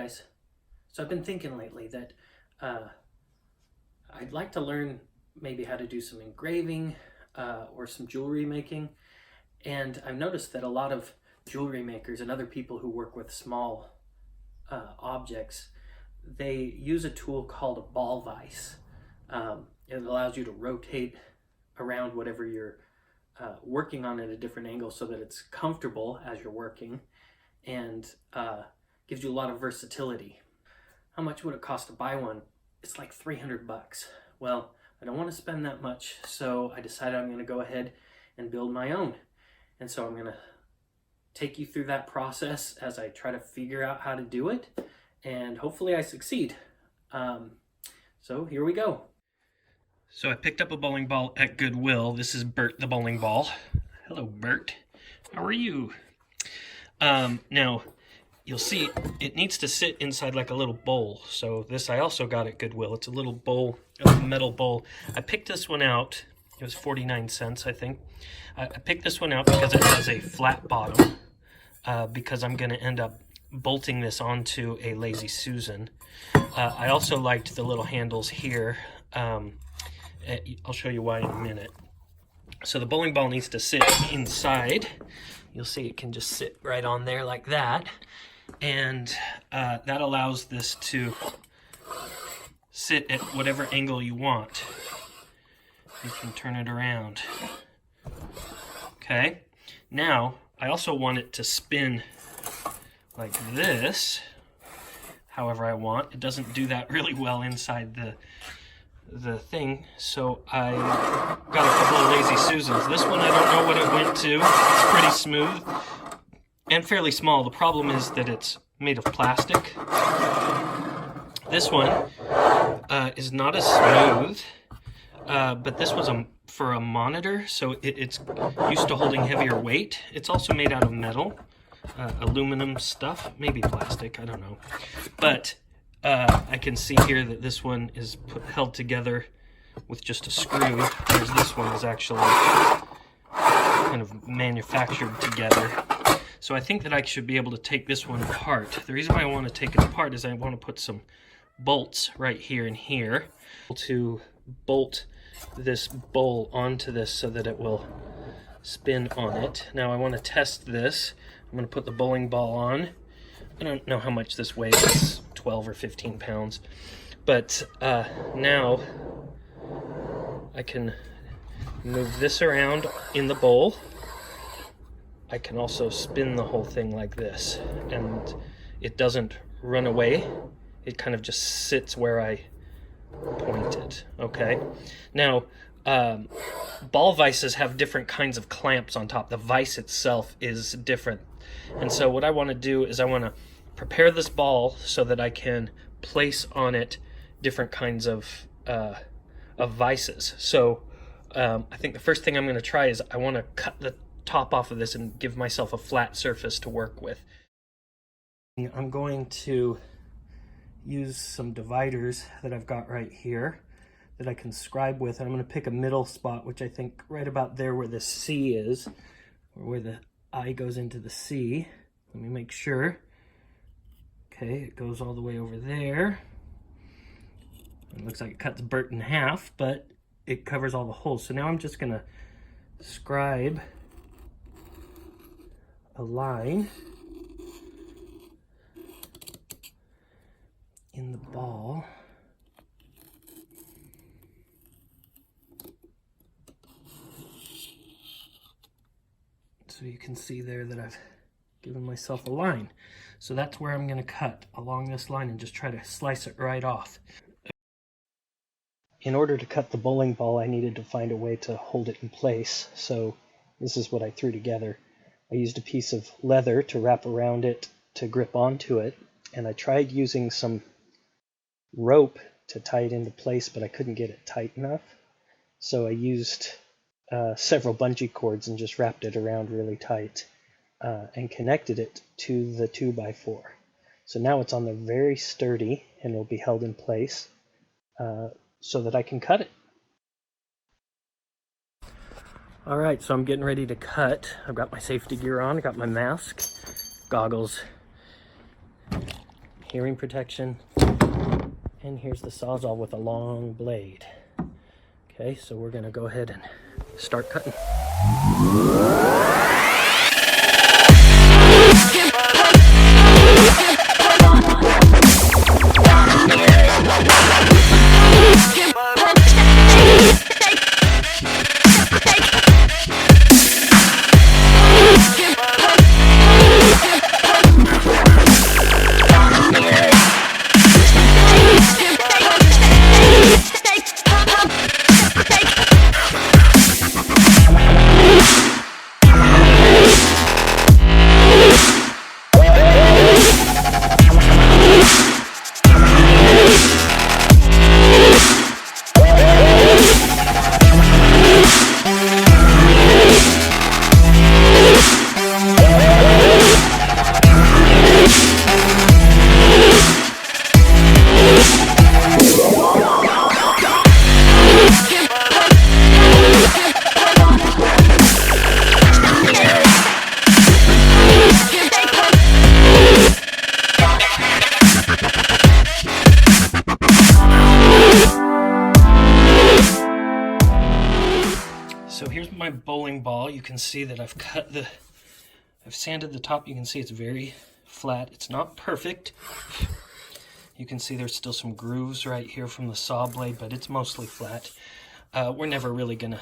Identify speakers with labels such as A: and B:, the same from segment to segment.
A: guys. So I've been thinking lately that I'd like to learn maybe how to do some engraving or some jewelry making. And I've noticed that a lot of jewelry makers and other people who work with small objects, they use a tool called a ball vise. It allows you to rotate around whatever you're working on at a different angle so that it's comfortable as you're working, and gives you a lot of versatility. How much would it cost to buy one? It's like 300 bucks. Well, I don't want to spend that much, so I decided I'm going to go ahead and build my own. And so I'm going to take you through that process as I try to figure out how to do it, and hopefully I succeed. So here we go. So I picked up a bowling ball at Goodwill. This is Bert the bowling ball. Hello, Bert. How are you? Now, you'll see it needs to sit inside like a little bowl. So this I also got at Goodwill. It's a little bowl, a metal bowl. I picked this one out. It was 49 cents, I think. I picked this one out because it has a flat bottom, because I'm going to end up bolting this onto a Lazy Susan. I also liked the little handles here. I'll show you why in a minute. So the bowling ball needs to sit inside. You'll see it can just sit right on there like that. And that allows this to sit at whatever angle you want. You can turn it around. Okay. Now, I also want it to spin like this, however I want. It doesn't do that really well inside the thing, so I got a couple of Lazy Susans. This one I don't know what it went to. It's pretty smooth and fairly small. The problem is that it's made of plastic. This one is not as smooth, but this was for a monitor, so it's used to holding heavier weight. It's also made out of metal, aluminum stuff, maybe plastic, I don't know. But I can see here that this one is held together with just a screw, whereas this one is actually kind of manufactured together. So I think that I should be able to take this one apart. The reason why I want to take it apart is I want to put some bolts right here and here to bolt this bowl onto this so that it will spin on it. Now I want to test this. I'm going to put the bowling ball on. I don't know how much this weighs. It's 12 or 15 pounds. But now I can move this around in the bowl. I can also spin the whole thing like this, and it doesn't run away. It kind of just sits where I point it. Okay. Now, ball vices have different kinds of clamps on top. The vise itself is different. And so what I want to do is I want to prepare this ball so that I can place on it different kinds of vices. So I think the first thing I'm going to try is I want to cut the top off of this and give myself a flat surface to work with. I'm going to use some dividers that I've got right here that I can scribe with, and I'm going to pick a middle spot, which I think right about there where the C is, or where the I goes into the C. Let me make sure. Okay, it goes all the way over there. It looks like it cuts Bert in half, but it covers all the holes. So now I'm just going to scribe a line in the ball. So you can see there that I've given myself a line. So that's where I'm going to cut along this line and just try to slice it right off. In order to cut the bowling ball, I needed to find a way to hold it in place. So this is what I threw together. I used a piece of leather to wrap around it to grip onto it, and I tried using some rope to tie it into place, but I couldn't get it tight enough. So I used several bungee cords and just wrapped it around really tight and connected it to the 2x4. So now it's on there very sturdy and will be held in place so that I can cut it. All right, so I'm getting ready to cut. I've got my safety gear on, I got my mask, goggles hearing protection. And here's the Sawzall with a long blade. Okay, so we're gonna go ahead and start cutting. So here's my bowling ball. You can see that I've sanded the top. You can see it's very flat. It's not perfect. You can see there's still some grooves right here from the saw blade, but it's mostly flat. We're never really gonna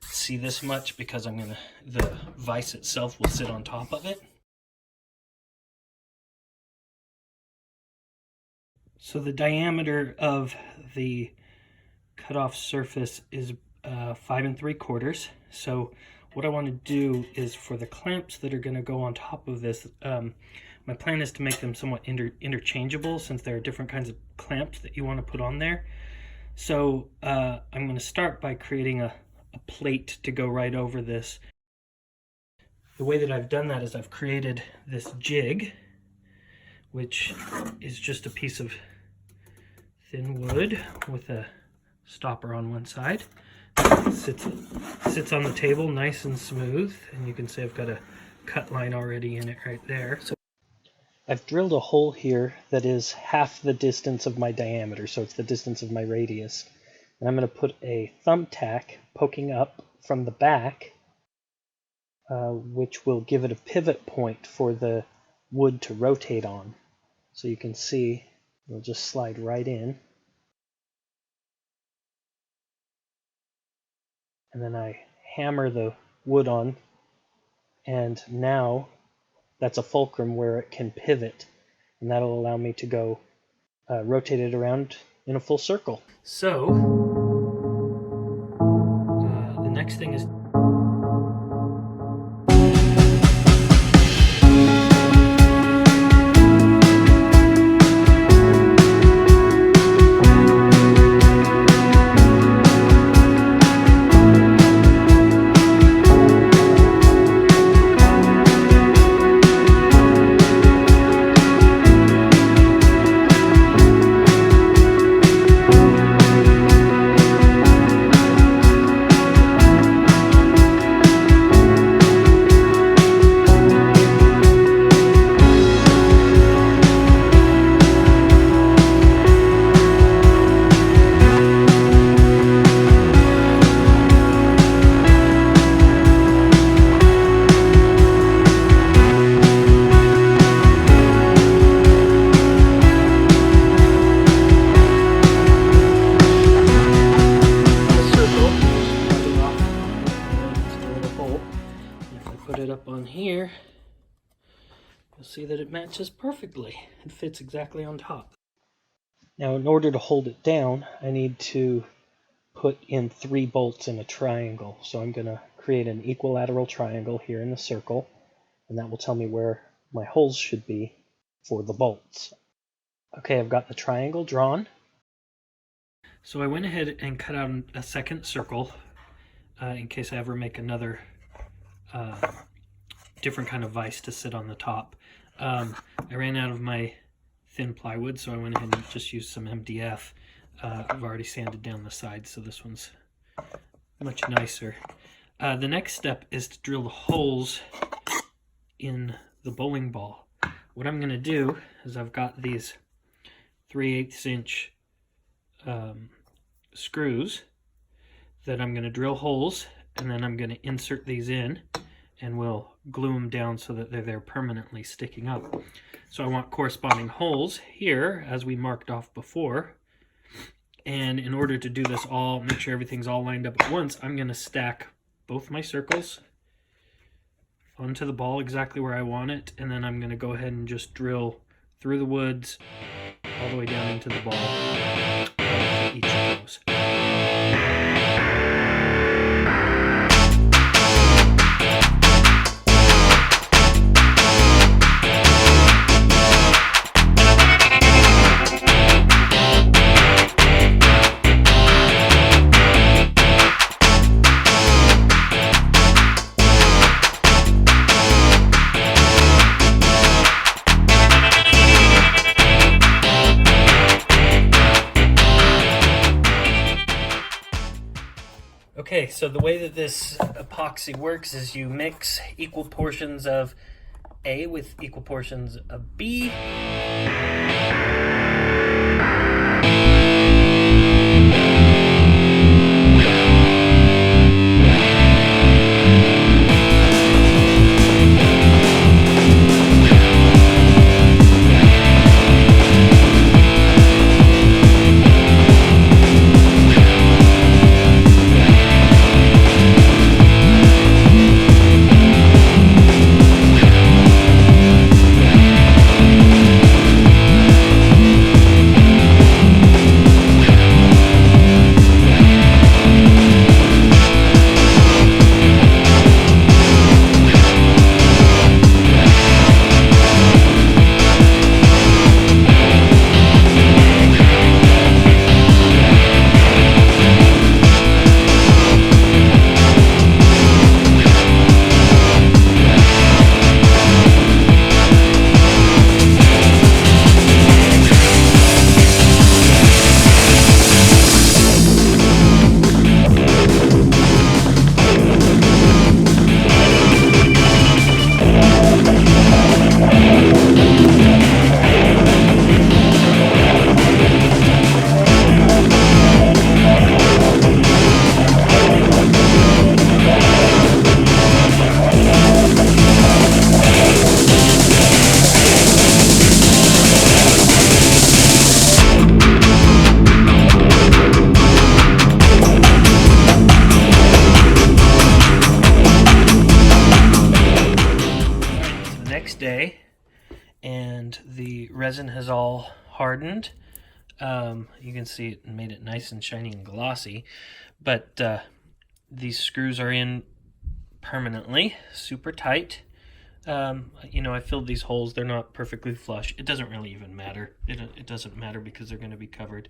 A: see this much because the vise itself will sit on top of it. So the diameter of the cutoff surface is 5 3/4. So what I want to do is for the clamps that are going to go on top of this, my plan is to make them somewhat interchangeable, since there are different kinds of clamps that you want to put on there. So I'm going to start by creating a plate to go right over this. The way that I've done that is I've created this jig, which is just a piece of thin wood with a stopper on one side. Sits on the table nice and smooth, and you can see I've got a cut line already in it right there. So I've drilled a hole here that is half the distance of my diameter, so it's the distance of my radius. And I'm going to put a thumbtack poking up from the back, which will give it a pivot point for the wood to rotate on. So you can see it'll just slide right in. And then I hammer the wood on, and now that's a fulcrum where it can pivot, and that'll allow me to go rotate it around in a full circle. So the next thing is up on here, you'll see that it matches perfectly. It fits exactly on top. Now, in order to hold it down, I need to put in 3 bolts in a triangle. So I'm going to create an equilateral triangle here in the circle, and that will tell me where my holes should be for the bolts. Okay, I've got the triangle drawn. So I went ahead and cut out a second circle in case I ever make another different kind of vise to sit on the top. I ran out of my thin plywood, so I went ahead and just used some MDF. I've already sanded down the sides, so this one's much nicer. The next step is to drill the holes in the bowling ball. what I'm going to do is I've got these 3/8 inch screws that I'm going to drill holes, and then I'm going to insert these in, and we'll glue them down so that they're there permanently sticking up. So I want corresponding holes here, as we marked off before. And in order to do this all, make sure everything's all lined up at once, I'm going to stack both my circles onto the ball exactly where I want it, and then I'm going to go ahead and just drill through the woods all the way down into the ball for each of those. Okay, so the way that this epoxy works is you mix equal portions of A with equal portions of B. Day, and the resin has all hardened. You can see it made it nice and shiny and glossy, but these screws are in permanently, super tight. You know, I filled these holes. They're not perfectly flush. It doesn't really even matter. It doesn't matter because they're going to be covered.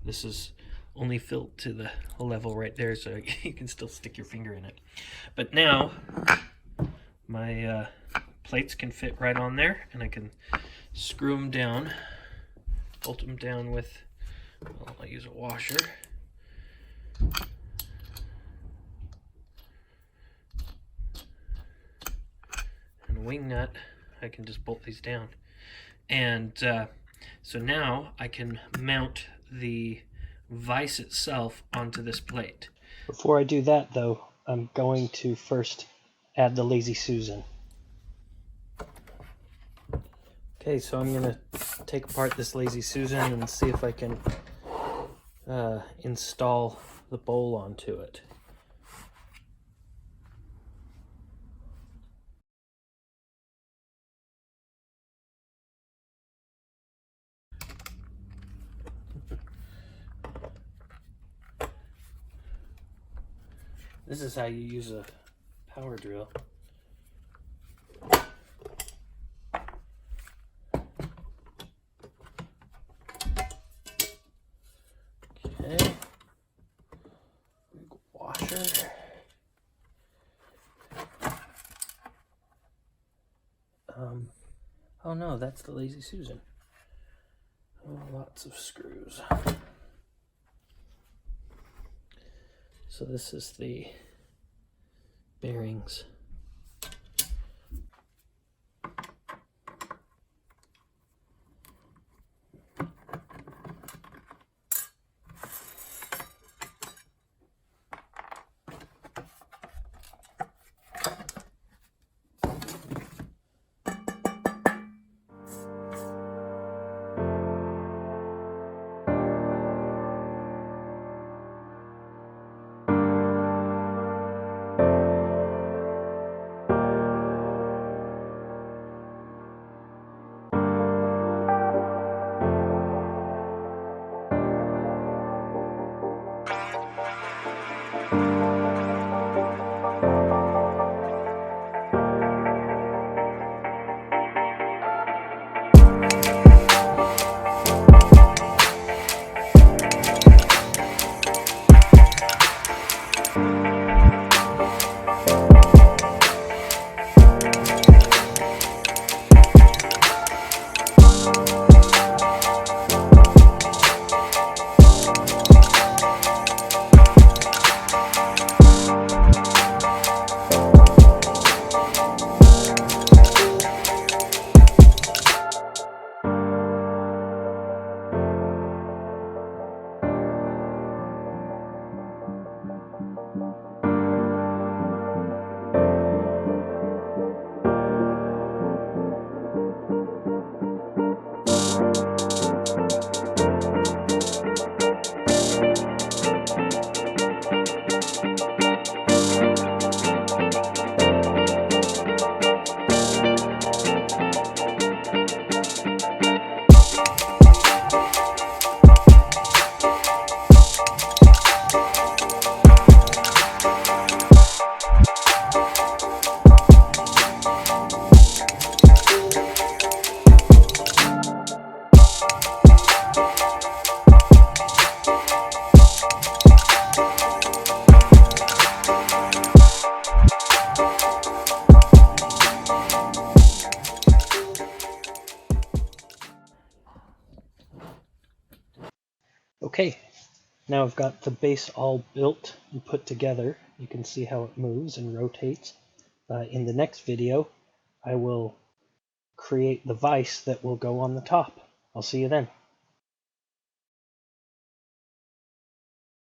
A: This is only filled to the level right there, so you can still stick your finger in it. But now my plates can fit right on there, and I can screw them down, bolt them down with, well, I'll use a washer. And a wing nut, I can just bolt these down. And so now I can mount the vise itself onto this plate. Before I do that, though, I'm going to first add the Lazy Susan. Okay, so I'm going to take apart this Lazy Susan and see if I can install the bowl onto it. This is how you use a power drill. Okay. Big washer. Oh no, that's the Lazy Susan. Oh, lots of screws. So this is the bearings. Okay, now I've got the base all built and put together. You can see how it moves and rotates. In the next video, I will create the vise that will go on the top. I'll see you then.